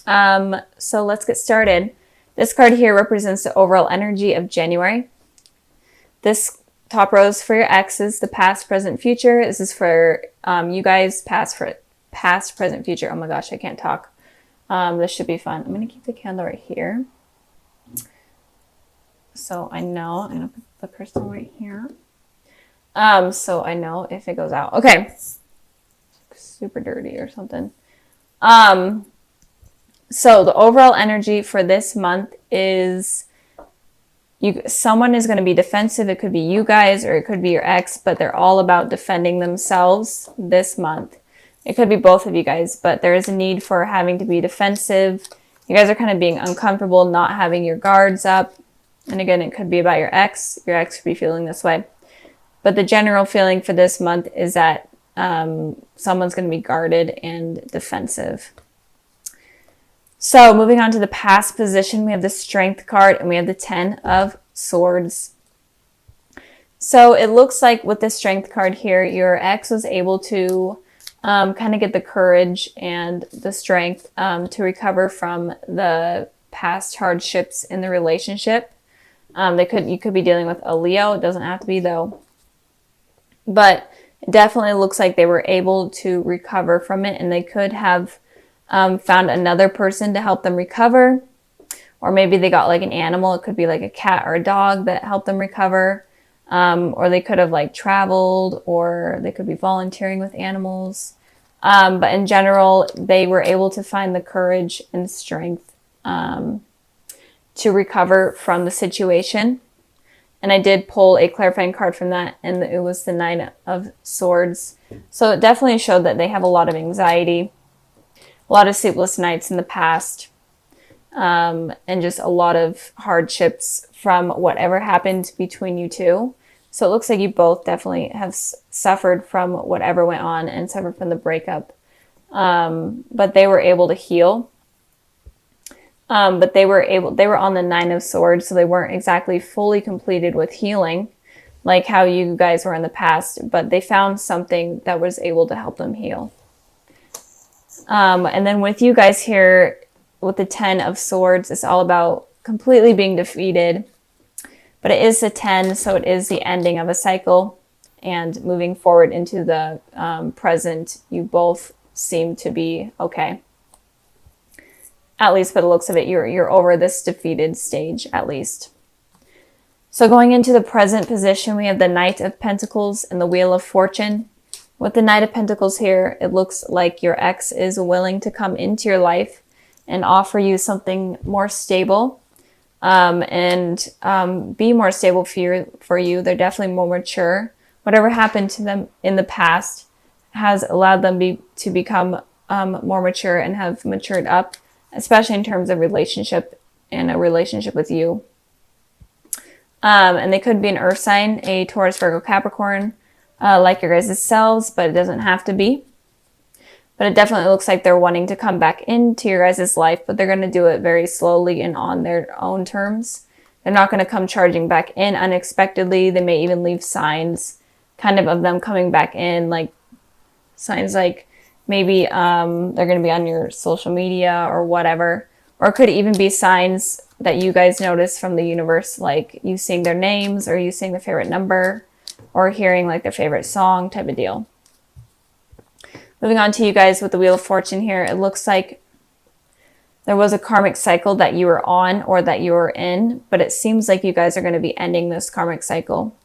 So let's get started. This card here represents the overall energy of January. This top row is for your exes, the past, present, future. This is for you guys, past, present, future. Oh my gosh, I can't talk. This should be fun. I'm going to keep the candle right here. So I know, I'm going to put the crystal right here. So I know if it goes out. Okay. Super dirty or something. So the overall energy for this month is someone is going to be defensive. It could be you guys or it could be your ex, but they're all about defending themselves this month. It could be both of you guys, but there is a need for having to be defensive. You guys are kind of being uncomfortable, not having your guards up. And again, it could be about your ex. Your ex could be feeling this way. But the general feeling for this month is that someone's going to be guarded and defensive. So moving on to the past position, we have the Strength card and we have the 10 of Swords. So it looks like with the Strength card here, your ex was able to kind of get the courage and the strength to recover from the past hardships in the relationship. You could be dealing with a Leo. It doesn't have to be though. But it definitely looks like they were able to recover from it, and they could have found another person to help them recover. Or maybe they got like an animal. It could be like a cat or a dog that helped them recover. Or they could have like traveled, or they could be volunteering with animals. But in general, they were able to find the courage and strength to recover from the situation. And I did pull a clarifying card from that, and it was the 9 of Swords. So it definitely showed that they have a lot of anxiety, a lot of sleepless nights in the past, and just a lot of hardships from whatever happened between you two. So it looks like you both definitely have suffered from whatever went on and suffered from the breakup. But they were able to heal. But they were on the 9 of Swords, so they weren't exactly fully completed with healing like how you guys were in the past, but they found something that was able to help them heal. And then with you guys here, with the 10 of Swords, it's all about completely being defeated. But it is a 10, so it is the ending of a cycle. And moving forward into the present, you both seem to be okay. At least by the looks of it, you're over this defeated stage, at least. So going into the present position, we have the Knight of Pentacles and the Wheel of Fortune. With the Knight of Pentacles here, it looks like your ex is willing to come into your life and offer you something more stable. And be more stable for you. They're definitely more mature. Whatever happened to them in the past has allowed them to become more mature and have matured up, especially in terms of relationship and a relationship with you. And they could be an earth sign, a Taurus, Virgo, Capricorn, like your guys' selves, but it doesn't have to be. But it definitely looks like they're wanting to come back into your guys' life, but they're going to do it very slowly and on their own terms. They're not going to come charging back in unexpectedly. They may even leave signs kind of them coming back in, like signs like maybe they're going to be on your social media or whatever. Or it could even be signs that you guys notice from the universe, like you seeing their names or you seeing their favorite number or hearing like their favorite song type of deal. Moving on to you guys with the Wheel of Fortune here, it looks like there was a karmic cycle that you were on or that you were in, but it seems like you guys are going to be ending this karmic cycle,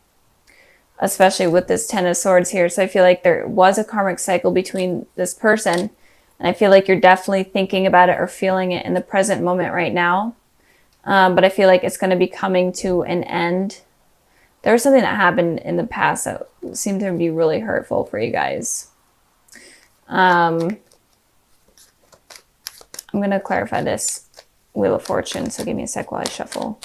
especially with this 10 of Swords here. So I feel like there was a karmic cycle between this person, and I feel like you're definitely thinking about it or feeling it in the present moment right now. But I feel like it's going to be coming to an end. There was something that happened in the past that seemed to be really hurtful for you guys. I'm going to clarify this Wheel of Fortune, so give me a sec while I shuffle.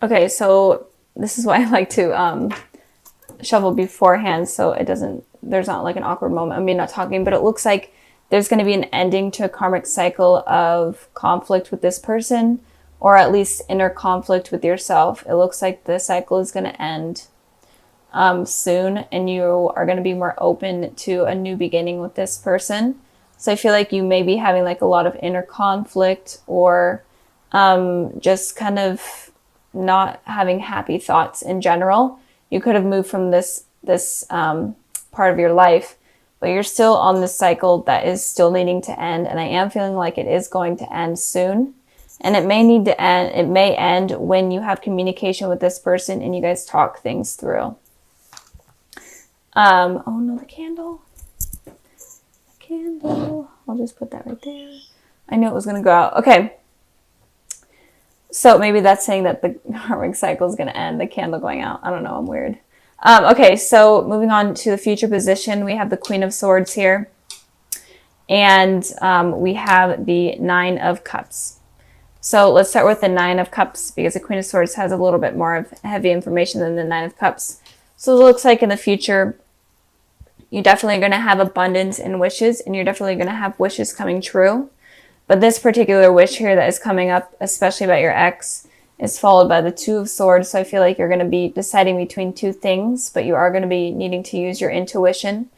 Okay, so this is why I like to shuffle beforehand, so it doesn't, there's not like an awkward moment of me not talking, but it looks like there's going to be an ending to a karmic cycle of conflict with this person, or at least inner conflict with yourself. It looks like the cycle is going to end soon, and you are going to be more open to a new beginning with this person. So I feel like you may be having like a lot of inner conflict, or just kind of not having happy thoughts in general. You could have moved from this part of your life, but you're still on this cycle that is still needing to end. And I am feeling like it is going to end soon. And it may need to end. It may end when you have communication with this person and you guys talk things through. Oh no, the candle. The candle. I'll just put that right there. I knew it was going to go out. Okay. So maybe that's saying that the karmic cycle is going to end, the candle going out. I don't know. I'm weird. Okay, so moving on to the future position, we have the Queen of Swords here. And we have the Nine of Cups. So let's start with the Nine of Cups, because the Queen of Swords has a little bit more of heavy information than the Nine of Cups. So it looks like in the future, you're definitely going to have abundance in wishes, and you're definitely going to have wishes coming true. But this particular wish here that is coming up, especially about your ex, is followed by the Two of Swords. So I feel like you're going to be deciding between two things, but you are going to be needing to use your intuition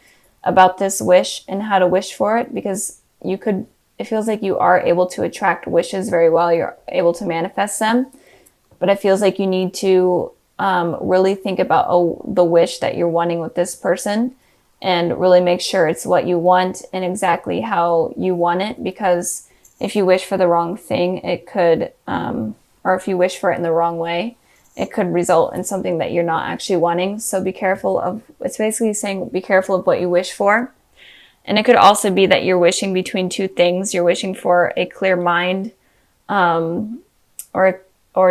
about this wish and how to wish for it, because it feels like you are able to attract wishes very well. You're able to manifest them, but it feels like you need to really think about the wish that you're wanting with this person, and really make sure it's what you want and exactly how you want it, because if you wish for the wrong thing, it could, or if you wish for it in the wrong way, it could result in something that you're not actually wanting. So be careful of, it's basically saying be careful of what you wish for. And it could also be that you're wishing between two things. You're wishing for a clear mind, or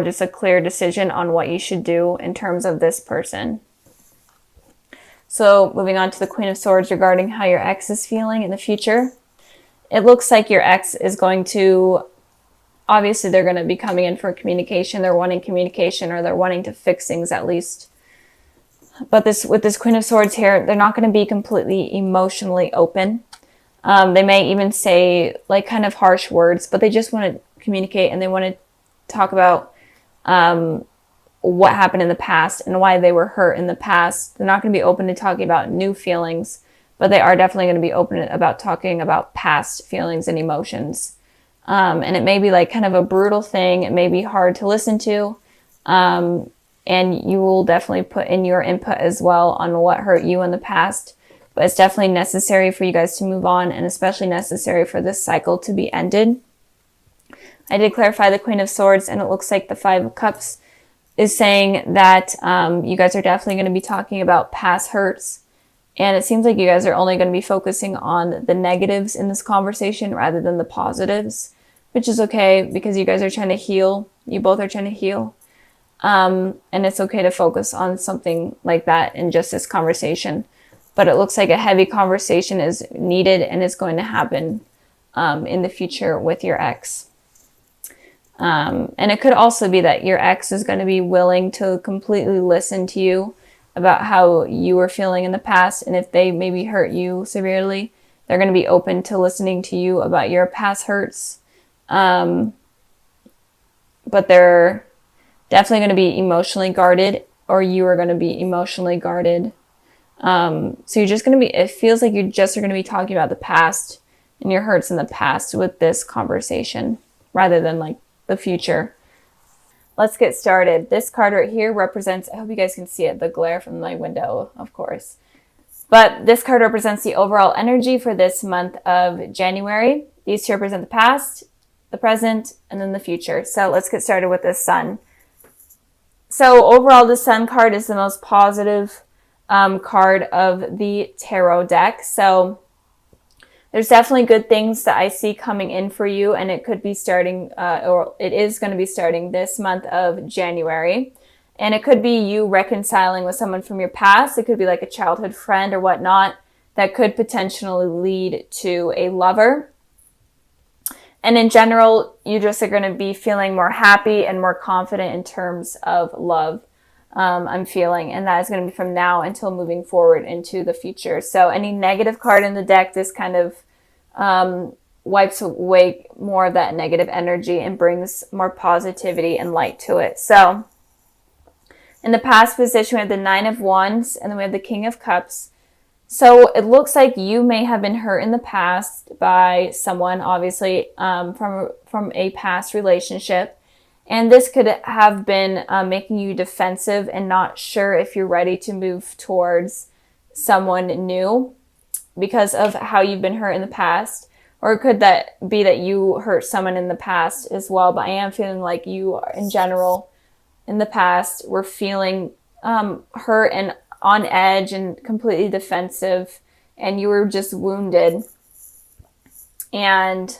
just a clear decision on what you should do in terms of this person. So moving on to the Queen of Swords regarding how your ex is feeling in the future. It looks like your ex is going to, obviously they're going to be coming in for communication. They're wanting communication, or they're wanting to fix things at least. But with this Queen of Swords here, they're not going to be completely emotionally open. They may even say like kind of harsh words, but they just want to communicate, and they want to talk about what happened in the past and why they were hurt in the past. They're not going to be open to talking about new feelings, but they are definitely going to be open about talking about past feelings and emotions. And it may be like kind of a brutal thing. It may be hard to listen to. And you will definitely put in your input as well on what hurt you in the past. But it's definitely necessary for you guys to move on, and especially necessary for this cycle to be ended. I did clarify the Queen of Swords, and it looks like the Five of Cups is saying that you guys are definitely going to be talking about past hurts. And it seems like you guys are only going to be focusing on the negatives in this conversation rather than the positives, which is okay, because you guys are trying to heal. You both are trying to heal. And it's okay to focus on something like that in just this conversation. But it looks like a heavy conversation is needed and is going to happen in the future with your ex. And it could also be that your ex is going to be willing to completely listen to you about how you were feeling in the past. And if they maybe hurt you severely, they're going to be open to listening to you about your past hurts. But they're definitely going to be emotionally guarded, or you are going to be emotionally guarded. So you're just going to be, it feels like you just are going to be talking about the past and your hurts in the past with this conversation rather than like the future. Let's get started. This card right here represents, I hope you guys can see it, the glare from my window, of course. But this card represents the overall energy for this month of January. These two represent the past, the present, and then the future. So let's get started with the Sun. So overall, the Sun card is the most positive card of the tarot deck. So there's definitely good things that I see coming in for you, and it could be starting, or it is going to be starting this month of January. And it could be you reconciling with someone from your past. It could be like a childhood friend or whatnot that could potentially lead to a lover. And in general, you just are going to be feeling more happy and more confident in terms of love. I'm feeling, and that is going to be from now until moving forward into the future. So any negative card in the deck, this kind of wipes away more of that negative energy and brings more positivity and light to it. So in the past position, we have the Nine of Wands, and then we have the King of Cups. So it looks like you may have been hurt in the past by someone, obviously, from a past relationship. And this could have been making you defensive and not sure if you're ready to move towards someone new because of how you've been hurt in the past. Or could that be that you hurt someone in the past as well? But I am feeling like you, in general, in the past, were feeling hurt and on edge and completely defensive, and you were just wounded. And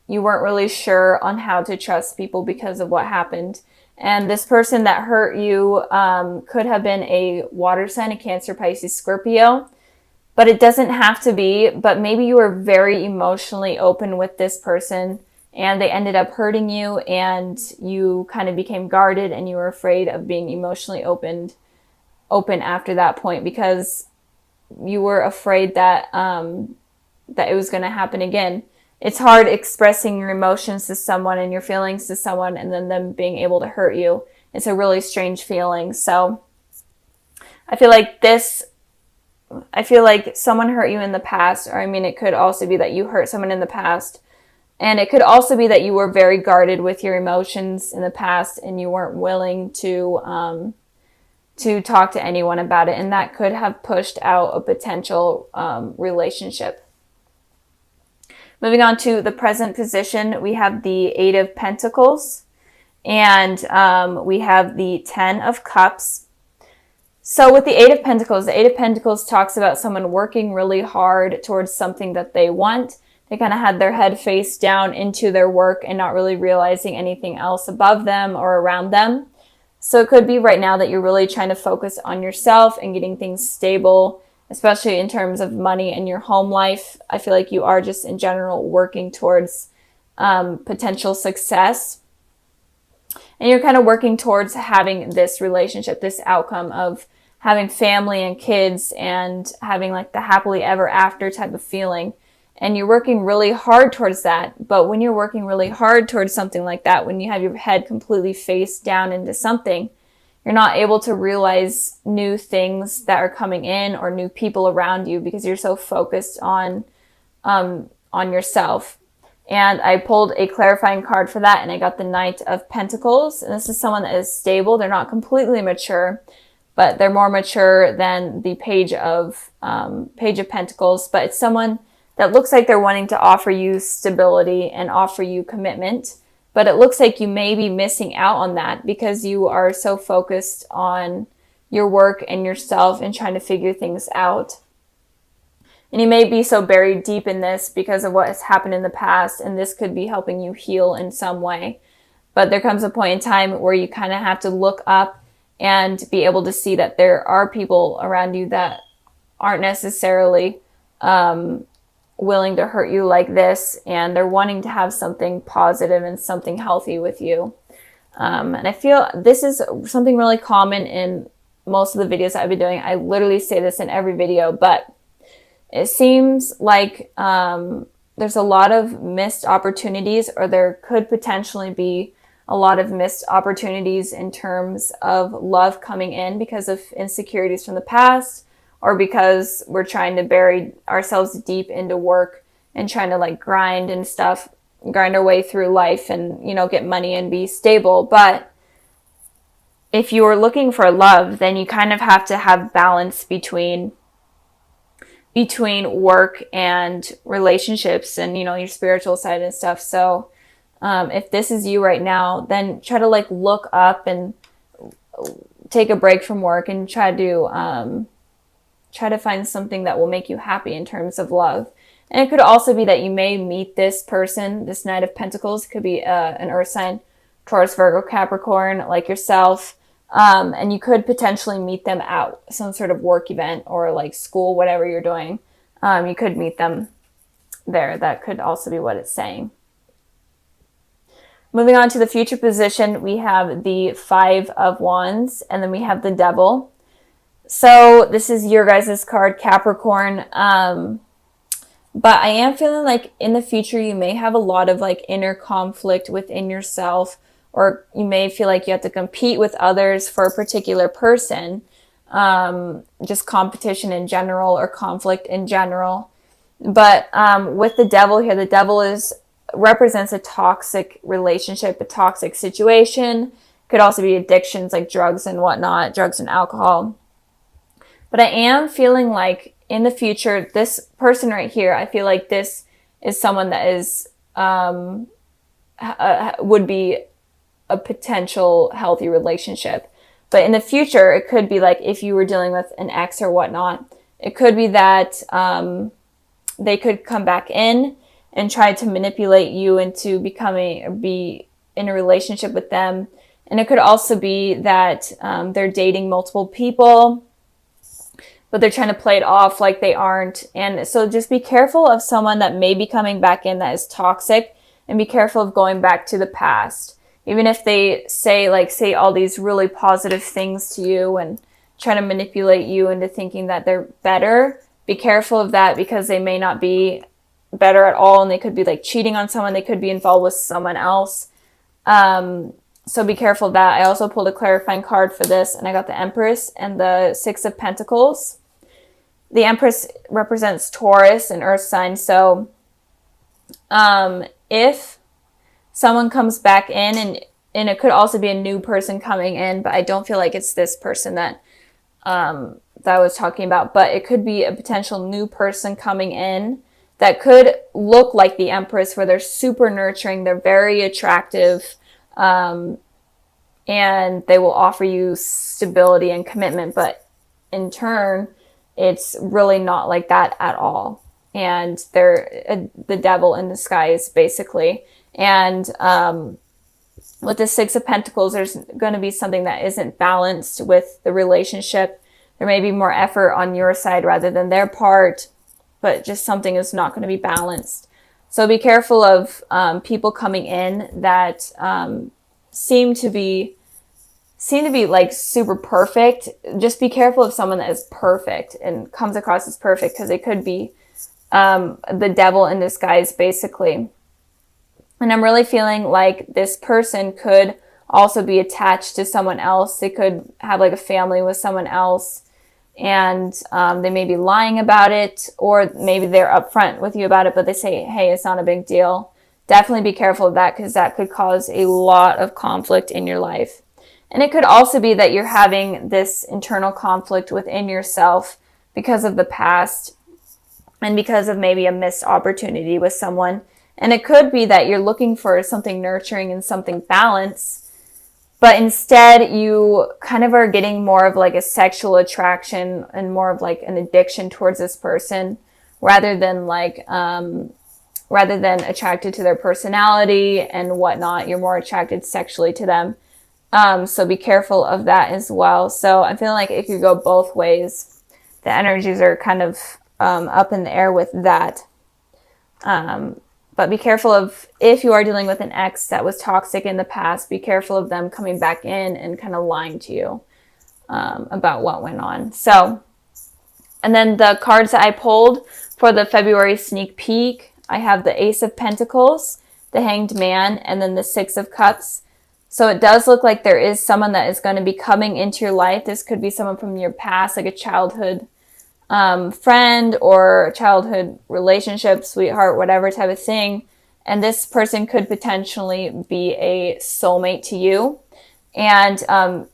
you weren't really sure on how to trust people because of what happened. And this person that hurt you could have been a water sign, a Cancer, Pisces, Scorpio. But it doesn't have to be. But maybe you were very emotionally open with this person and they ended up hurting you and you kind of became guarded and you were afraid of being emotionally open after that point because you were afraid that that it was going to happen again. It's hard expressing your emotions to someone and your feelings to someone and then them being able to hurt you. It's a really strange feeling. So I feel like someone hurt you in the past, or I mean, it could also be that you hurt someone in the past. And it could also be that you were very guarded with your emotions in the past and you weren't willing to talk to anyone about it. And that could have pushed out a potential relationship. Moving on to the present position, we have the Eight of Pentacles and we have the Ten of Cups. So with the Eight of Pentacles talks about someone working really hard towards something that they want. They kind of had their head face down into their work and not really realizing anything else above them or around them. So it could be right now that you're really trying to focus on yourself and getting things stable, especially in terms of money and your home life. I feel like you are just in general working towards potential success. And you're kind of working towards having this relationship, this outcome of having family and kids and having like the happily ever after type of feeling. And you're working really hard towards that. But when you're working really hard towards something like that, when you have your head completely face down into something, you're not able to realize new things that are coming in or new people around you because you're so focused on yourself. And I pulled a clarifying card for that, and I got the Knight of Pentacles. And this is someone that is stable. They're not completely mature, but they're more mature than the Page of Pentacles. But it's someone that looks like they're wanting to offer you stability and offer you commitment. But it looks like you may be missing out on that because you are so focused on your work and yourself and trying to figure things out. And you may be so buried deep in this because of what has happened in the past, and this could be helping you heal in some way. But there comes a point in time where you kind of have to look up and be able to see that there are people around you that aren't necessarily willing to hurt you like this, and they're wanting to have something positive and something healthy with you. And I feel this is something really common in most of the videos I've been doing. I literally say this in every video, but it seems like there's a lot of missed opportunities, or there could potentially be a lot of missed opportunities in terms of love coming in because of insecurities from the past, or because we're trying to bury ourselves deep into work and trying to like grind our way through life and, you know, get money and be stable. But if you are looking for love, then you kind of have to have balance between work and relationships and, you know, your spiritual side and stuff. So if this is you right now, then try to like look up and take a break from work and try to find something that will make you happy in terms of love. And it could also be that you may meet this person, this Knight of Pentacles. It could be an earth sign, Taurus, Virgo, Capricorn, like yourself. And you could potentially meet them at some sort of work event or like school, whatever you're doing. You could meet them there. That could also be what it's saying. Moving on to the future position, we have the Five of Wands, and then we have the Devil. So this is your guys' card, Capricorn. But I am feeling like in the future, you may have a lot of like inner conflict within yourself, or you may feel like you have to compete with others for a particular person. Just competition in general or conflict in general. But with the devil here, the devil represents a toxic relationship, a toxic situation. Could also be addictions like drugs and whatnot, drugs and alcohol. But I am feeling like in the future, this person right here, I feel like this is someone that is would be a potential healthy relationship. But in the future, it could be like if you were dealing with an ex or whatnot, it could be that they could come back in and try to manipulate you into be in a relationship with them. And it could also be that they're dating multiple people, but they're trying to play it off like they aren't. And so just be careful of someone that may be coming back in that is toxic, and be careful of going back to the past. Even if they say all these really positive things to you and try to manipulate you into thinking that they're better, be careful of that, because they may not be better at all, and they could be like cheating on someone. They could be involved with someone else. So be careful of that. I also pulled a clarifying card for this, and I got the Empress and the Six of Pentacles. The Empress represents Taurus and Earth sign. So if someone comes back in, and it could also be a new person coming in, but I don't feel like it's this person that I was talking about, but it could be a potential new person coming in that could look like the Empress, where they're super nurturing, they're very attractive, and they will offer you stability and commitment, but in turn, it's really not like that at all. And they're the devil in disguise, basically. And with the Six of Pentacles, there's going to be something that isn't balanced with the relationship. There may be more effort on your side rather than their part, but just something is not going to be balanced. So be careful of people coming in that seem to be like super perfect. Just be careful of someone that is perfect and comes across as perfect, because it could be the devil in disguise, basically. And I'm really feeling like this person could also be attached to someone else. They could have like a family with someone else, and they may be lying about it, or maybe they're upfront with you about it, but they say, hey, it's not a big deal. Definitely be careful of that, because that could cause a lot of conflict in your life. And it could also be that you're having this internal conflict within yourself because of the past, and because of maybe a missed opportunity with someone. And it could be that you're looking for something nurturing and something balanced, but instead you kind of are getting more of like a sexual attraction and more of like an addiction towards this person, rather than attracted to their personality and whatnot. You're more attracted sexually to them. So be careful of that as well. So I'm feeling like it could go both ways. The energies are kind of up in the air with that. But be careful of, if you are dealing with an ex that was toxic in the past, be careful of them coming back in and kind of lying to you about what went on. So, and then the cards that I pulled for the February sneak peek, I have the Ace of Pentacles, the Hanged Man, and then the Six of Cups. So it does look like there is someone that is going to be coming into your life. This could be someone from your past, like a childhood friend or childhood relationship, sweetheart, whatever type of thing. And this person could potentially be a soulmate to you. And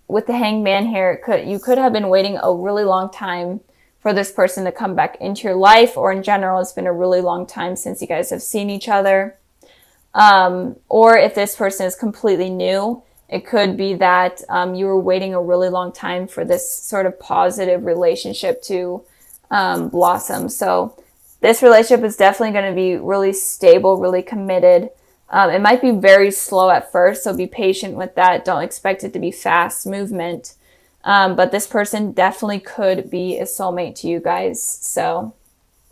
with the Hanged Man here, you could have been waiting a really long time for this person to come back into your life, or in general, it's been a really long time since you guys have seen each other. Or if this person is completely new, it could be that you were waiting a really long time for this sort of positive relationship to blossom. So this relationship is definitely going to be really stable, really committed. It might be very slow at first, so be patient with that. Don't expect it to be fast movement. But this person definitely could be a soulmate to you guys. So